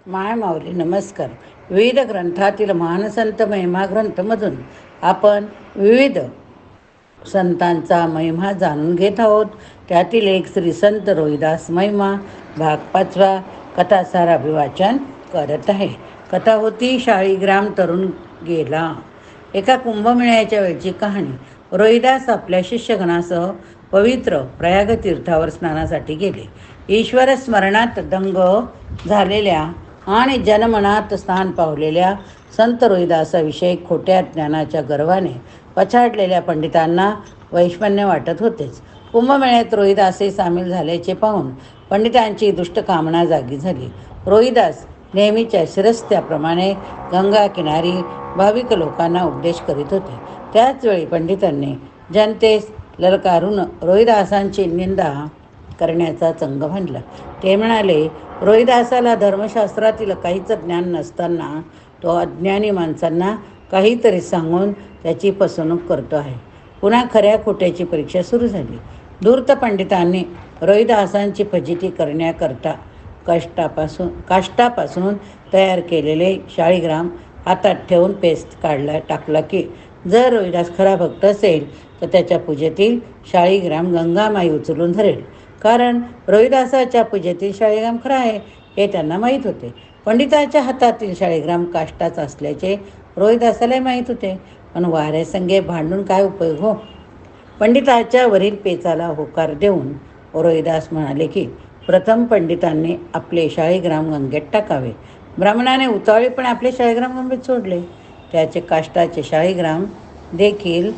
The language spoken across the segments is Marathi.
माय माऊली नमस्कार. विविध ग्रंथातील महानसंत महिमा ग्रंथमधून आपण विविध संतांचा महिमा जाणून घेत आहोत. त्यातील एक श्री संत रोहिदास महिमा भाग 5. कथासार अभिवाचन करत आहे. कथा होती शाळीग्राम तरुण गेला. एका कुंभमेळ्याच्या वेळची कहाणी. रोहिदास आपल्या शिष्यगणासह पवित्र प्रयाग तीर्थावर स्नानासाठी गेले. ईश्वर स्मरणात दंग झालेल्या आणि जनमनात स्थान पावलेल्या संत रोहिदासाविषयी खोट्या ज्ञानाच्या गर्वाने पछाडलेल्या पंडितांना वैषम्य वाटत होतेच. कुंभमेळ्यात रोहिदासही सामील झाल्याचे पाहून पंडितांची दुष्ट कामना जागी झाली. रोहिदास नेहमीच्या शिरस्त्याप्रमाणे गंगा किनारी भाविक लोकांना उपदेश करीत होते. त्याचवेळी पंडितांनी जनतेस ललकारून रोहिदासांची निंदा करण्याचा चंग बांधला. ते म्हणाले, रोहिदासाला धर्मशास्त्रातील काहीच ज्ञान नसताना तो अज्ञानी माणसांना काहीतरी सांगून त्याची फसवणूक करतो आहे. पुन्हा खऱ्या खोट्याची परीक्षा सुरू झाली. धूर्त पंडितांनी रोहिदासांची फजिती करण्याकरता काष्टापासून तयार केलेले शाळीग्राम हातात ठेवून पेस्ट टाकला की जर रोहिदास खरा भक्त असेल तर त्याच्या पूजेतील शाळीग्राम गंगामाई उचलून धरेल. कारण रोहिदासाच्या पूजेतील शाळीग्राम खरा आहे हे त्यांना माहीत होते. पंडिताच्या हातातील शाळीग्राम काष्टाचा असल्याचे रोहिदासालाही माहीत होते. पण वाऱ्यासंगे भांडून काय उपयोग हो. पंडिताच्या वरील पेचाला होकार देऊन रोहिदास म्हणाले की प्रथम पंडितांनी आपले शाळीग्राम गंगेत टाकावे. ब्राह्मणाने उतावळीपणे आपले शाळीग्राम गंगेत सोडले. त्याचे काष्टाचे शाळीग्राम देखील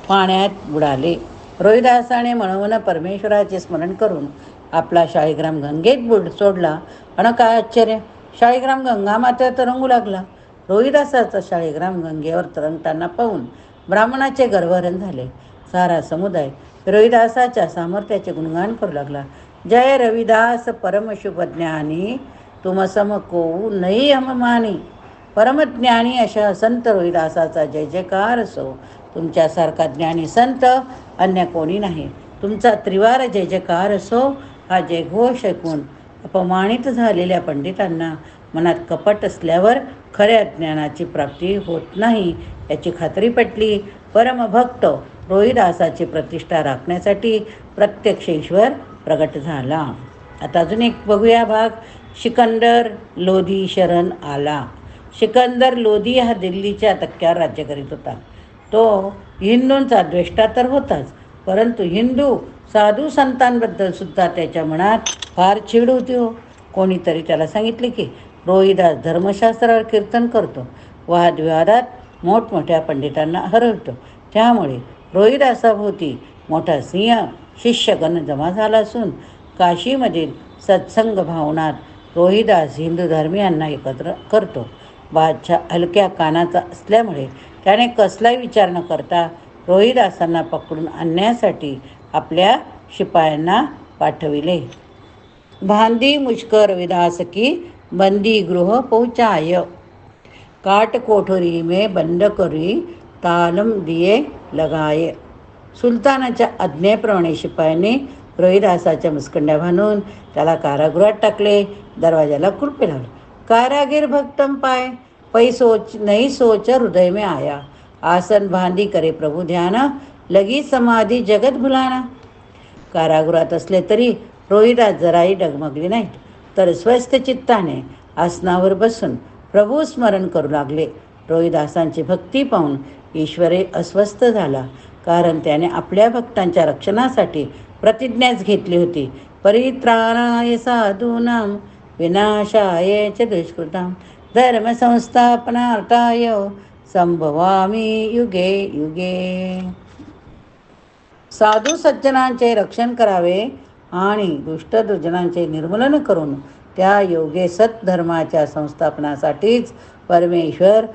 पाण्यात बुडाले. रोहिदासाने मनोमन परमेश्वराचे स्मरण करून आपला शाळीग्राम गंगेत सोडला. आणि काय आश्चर्य, शाळीग्राम गंगामाता तरंगू लागला. रोहिदासाचा शाळीग्राम गंगेवर तरंगताना पाहून ब्राह्मणाचे गर्वहरण झाले. सारा समुदाय रोहिदासाच्या सामर्थ्याचे गुणगान करू लागला. जय रविदास परमशुभज्ञानी तुमसम को नई हममानी. परमज्ञानी अशा संत रोहिदासाचा जय जयकार असो. तुमच्यासारखा ज्ञानी संत अन्य कोणी नाही. तुमचा त्रिवार जय जयकार असो. हा जयघोष ऐकून अपमानित झालेल्या पंडितांना मनात कपट असल्यावर खऱ्या ज्ञानाची प्राप्ती होत नाही याची खात्री पटली. परमभक्त रोहिदासाची प्रतिष्ठा राखण्यासाठी प्रत्यक्ष ईश्वर प्रगट झाला. आता अजून एक बघूया भाग. सिकंदर लोधी शरण आला. सिकंदर लोधी हा दिल्लीच्या तक्क्यावर राज्य करीत होता. तो हिंदूंचा द्वेष्टा तर होताच, परंतु हिंदू साधू संतांबद्दल सुद्धा त्याच्या मनात फार चीड होती हो. कोणीतरी त्याला सांगितले की रोहिदास धर्मशास्त्रावर कीर्तन करतो, वादविवादात मोठमोठ्या पंडितांना हरवतो. त्यामुळे रोहिदासाभोवती मोठा सिंह शिष्यगण जमा झाला असून काशीमधील सत्संग भावनात रोहिदास हिंदू धर्मीयांना एकत्र करतो. बादशाह हलक्या कानाचा असल्यामुळे त्याने कसलाही विचार न करता रोहिदासांना पकडून आणण्यासाठी आपल्या शिपायांना पाठविले. भांदी मुझको रविदास की बंदी गृह पहुँचाय. काट कोठरी में बंद करी तालम दिए लगाए. सुलतानाच्या आज्ञेप्रमाणे शिपायांनी रोहिदासाच्या मुस्कंड्या बांधून त्याला कारागृहात टाकले. दरवाजाला कुलपे लावले. कारागीर भक्तम पाय पै सोच नहीं सोच हृदय में आया. आसन बांधी करे प्रभु ध्यान लगी समाधी जगत भुलाना. कारागृहात असले तरी रोहिदास जराही डगमगले नाहीत, तर स्वस्थ चित्ताने आसनावर बसून प्रभू स्मरण करू लागले. रोहिदासांची भक्ती पाहून ईश्वरे अस्वस्थ झाला, कारण त्याने आपल्या भक्तांच्या रक्षणासाठी प्रतिज्ञाच घेतली होती. परित्राणाय साधूनां विनाशाय च दुष्कृतां धर्म संस्थापनार्थाय संभवामी युगे युगे. साधू सज्जनांचे रक्षण करावे आणि दुष्ट दुर्जनांचे निर्मूलन करून त्या योगे सत्धर्माच्या संस्थापनासाठीच परमेश्वर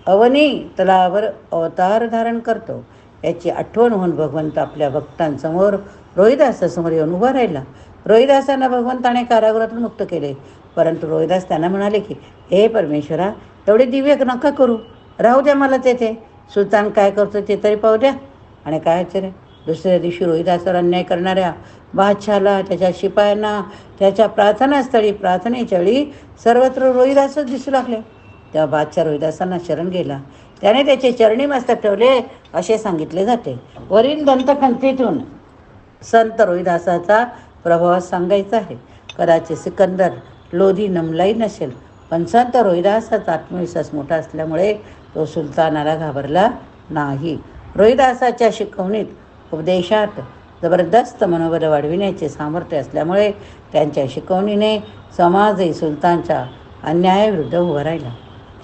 अवनी तलावर अवतार धारण करतो. याची आठवण होऊन भगवंत आपल्या भक्तांसमोर रोहिदासासमोर येऊन उभा राहिला. रोहिदासांना भगवंताने कारागृहातून मुक्त केले, परंतु रोहिदास त्यांना म्हणाले की हे परमेश्वरा, एवढे दिव्य नका करू, राहू द्या मला तेथे. सुलतान काय करतो ते तरी पाहू द्या. आणि काय आश्चर्य, दुसऱ्या दिवशी रोहिदासावर अन्याय करणाऱ्या बादशाला, त्याच्या शिपायांना त्याच्या प्रार्थनास्थळी प्रार्थनेच्या वेळी सर्वत्र रोहिदासच दिसू लागले. तेव्हा बादशाह रोहिदासांना शरण गेला. त्याने त्याचे चरणी मस्तक ठेवले असे सांगितले जाते. वरील दंतखंतीतून संत रोहिदासाचा प्रभाव सांगायचा आहे. कदाचित सिकंदर लोधी नमलाही नसेल, पण संत रोहिदासाचा आत्मविश्वास मोठा असल्यामुळे तो सुलतानाला घाबरला नाही. रोहिदासाच्या शिकवणीत, उपदेशात जबरदस्त मनोबल वाढविण्याचे सामर्थ्य असल्यामुळे त्यांच्या शिकवणीने समाजही सुलतानच्या अन्यायाविरुद्ध उभा राहिला.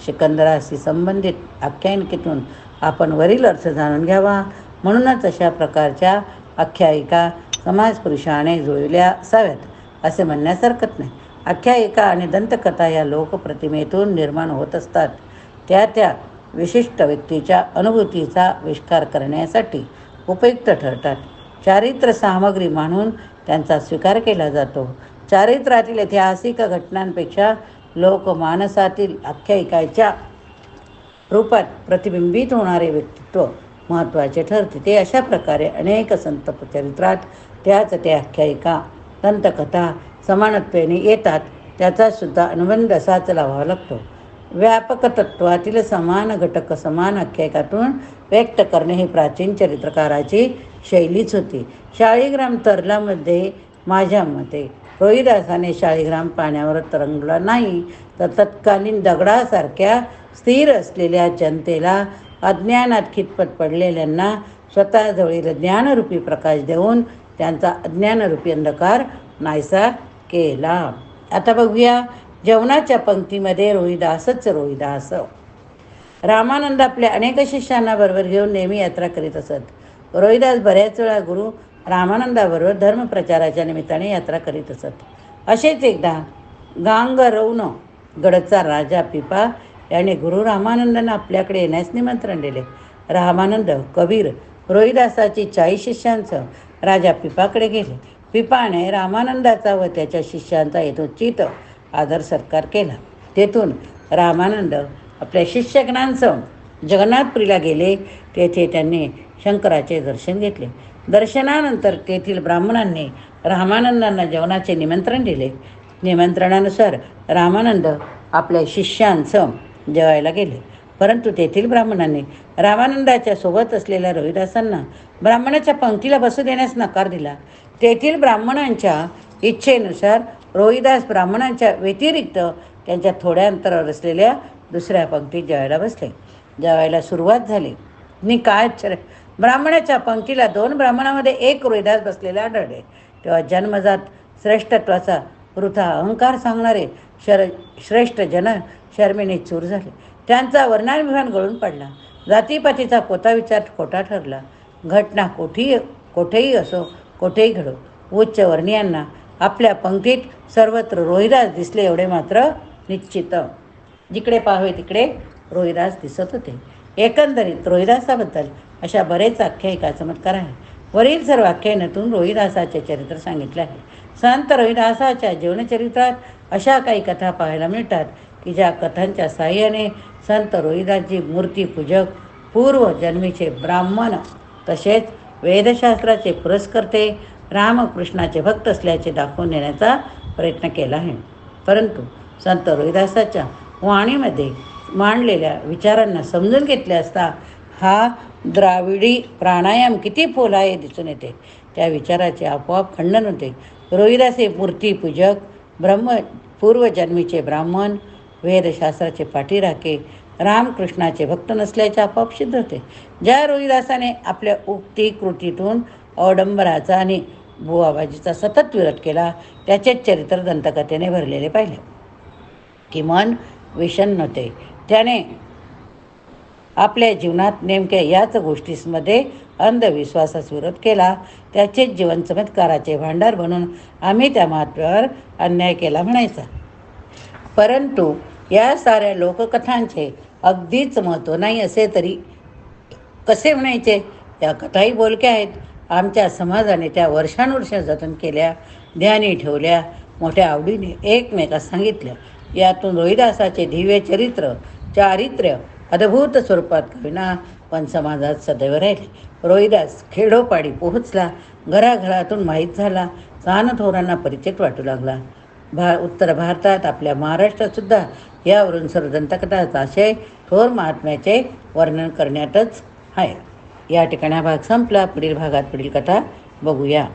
सिकंदराशी संबंधित आख्यायिकेतून आपण वरील अर्थ जाणून घ्यावा, म्हणूनच अशा प्रकारच्या आख्यायिका समाजपुरुषाने जुळविल्या असाव्यात असे म्हणण्यास हरकत नाही. आख्यायिका आणि दंतकथा या लोकप्रतिमेतून निर्माण होत असतात. त्या विशिष्ट व्यक्तीच्या अनुभूतीचा विष्कार करण्यासाठी उपयुक्त ठरतात. चारित्र्य सामग्री म्हणून त्यांचा स्वीकार केला जातो. चारित्र्यातील ऐतिहासिक घटनांपेक्षा लोकमानसातील आख्यायिकाच्या रूपात प्रतिबिंबित होणारे व्यक्तित्व महत्त्वाचे ठरते. ते अशा प्रकारे अनेक संत चरित्रात त्याच त्या आख्यायिका दंतकथा समानत्वेने येतात. त्याचा सुद्धा अनुबंध असाच लावावा लागतो. व्यापक तत्वातील समान घटक समान आख्यायिकातून व्यक्त करणे ही प्राचीन चरित्रकाराची शैलीच होती. शाळीग्राम तरलामध्ये माझ्या मते रोहिदासाने शाळीग्राम पाण्यावर तरंगला नाही, तर तत्कालीन दगडासारख्या स्थिर असलेल्या जनतेला, अज्ञानात खितपत पडलेल्यांना स्वतःजवळील ज्ञानरूपी प्रकाश देऊन त्यांचा अज्ञानरूपी अंधकार नाहीसा केला. आता बघूया जेवणाच्या पंक्तीमध्ये रोहिदासच रोहिदास. रामानंद आपल्या अनेक शिष्यांना बरोबर घेऊन नेहमी यात्रा करीत असत. रोहिदास बऱ्याच वेळा गुरु रामानंदाबरोबर धर्मप्रचाराच्या निमित्ताने यात्रा करीत असत. असेच एकदा गांगरौन गडचा राजा पिपा याने गुरु रामानंदांना आपल्याकडे येण्यास निमंत्रण दिले. रामानंद, कबीर, रोहिदासाची 40 शिष्यांसह राजा पिपाकडे गेले. पिपाने रामानंदाचा व त्याच्या शिष्यांचा यथोचित आदर सत्कार केला. तेथून रामानंद आपल्या शिष्यगणांसह जगन्नाथपुरीला गेले. तेथे त्यांनी शंकराचे दर्शन घेतले. दर्शनानंतर तेथील ब्राह्मणांनी रामानंदांना जेवणाचे निमंत्रण दिले. निमंत्रणानुसार रामानंद आपल्या शिष्यांसह जेवायला गेले. परंतु तेथील ब्राह्मणांनी रामानंदाच्या सोबत असलेल्या रोहिदासांना ब्राह्मणाच्या पंक्तीला बसू देण्यास नकार दिला. तेथील ब्राह्मणांच्या इच्छेनुसार रोहिदास ब्राह्मणांच्या व्यतिरिक्त त्यांच्या थोड्या अंतरावर असलेल्या दुसऱ्या पंक्तीत जेवायला बसले. जेवायला सुरुवात झाली नि काय आश्चर्य, ब्राह्मणाच्या पंक्तीला 2 ब्राह्मणामध्ये एक रोहिदास बसलेले आढळले. तेव्हा जन्मजात श्रेष्ठत्वाचा वृथा अहंकार सांगणारे श्रेष्ठ जन शर्मेने चूर झाले. त्यांचा वर्णाभिमान गळून पडला. जातीपातीचा पोता विचार खोटा ठरला. घटना कोठेही असो, कोठेही घडो, उच्च वर्णीयांना आपल्या पंक्तीत सर्वत्र रोहिदास दिसले एवढे मात्र निश्चित. जिकडे पाहावे तिकडे रोहिदास दिसत होते. एकंदरीत रोहिदासाबद्दल अशा बरेच आख्यायिका चमत्कार आहे. वरील सर्व आख्यायनातून रोहिदासाचे चरित्र सांगितले आहे. संत रोहिदासाच्या जीवनचरित्रात अशा काही कथा पाहायला मिळतात की ज्या कथांच्या साहाय्याने संत रोहिदासजी मूर्तीपूजक, पूर्वजन्मीचे ब्राह्मण, तसेच वेदशास्त्राचे पुरस्कर्ते, रामकृष्णाचे भक्त असल्याचे दाखवून देण्याचा प्रयत्न केला आहे. परंतु संत रोहिदासाच्या वाणीमध्ये मांडलेल्या विचारांना समजून घेतले असता हा द्राविडी प्राणायाम किती फोलाये दिसून येते. त्या विचाराचे आपोआप खंडन होते. रोहिदास हे मूर्तीपूजक, पूर्वजन्मीचे ब्राह्मण, वेदशास्त्राचे पाठीराखे, रामकृष्णाचे भक्त नसल्याचे आपोआप सिद्ध होते. ज्या रोहिदासाने आपल्या उक्ती कृतीतून अवडंबराचा आणि बुवाबाजीचा सतत विरोध केला, त्याचेच चरित्र दंतकथेने भरलेले पाहिले की मन विषण्ण होते. त्याने आपल्या जीवनात नेमक्या याच गोष्टींमध्ये अंधविश्वासास विरोध केला. त्याचेच जीवन चमत्काराचे भांडार बनून आम्ही त्या महात्म्यावर अन्याय केला म्हणायचा. परंतु या साऱ्या लोककथांचे अगदीच महत्त्व नाही असे तरी कसे म्हणायचे? या कथाही बोलक्या आहेत. आमच्या समाजाने त्या वर्षानुवर्ष जतन केल्या, ध्यानी ठेवल्या, मोठ्या आवडीने एकमेकास सांगितल्या. यातून रोहिदासाचे दिव्य चारित्र्य अद्भुत स्वरूपात होईना पण समाजात सदैव राहिले. रोहिदास खेडोपाडी पोहोचला, घराघरातून माहीत झाला, थोरांना परिचित वाटू लागला. उत्तर भारतात, आपल्या महाराष्ट्रात सुद्धा यावरून सर्व दंतकथाचा आशय थोर महात्म्याचे वर्णन करण्यातच आहे. या ठिकाणी हा भाग संपला. पुढील भागात पुढील कथा बघूया.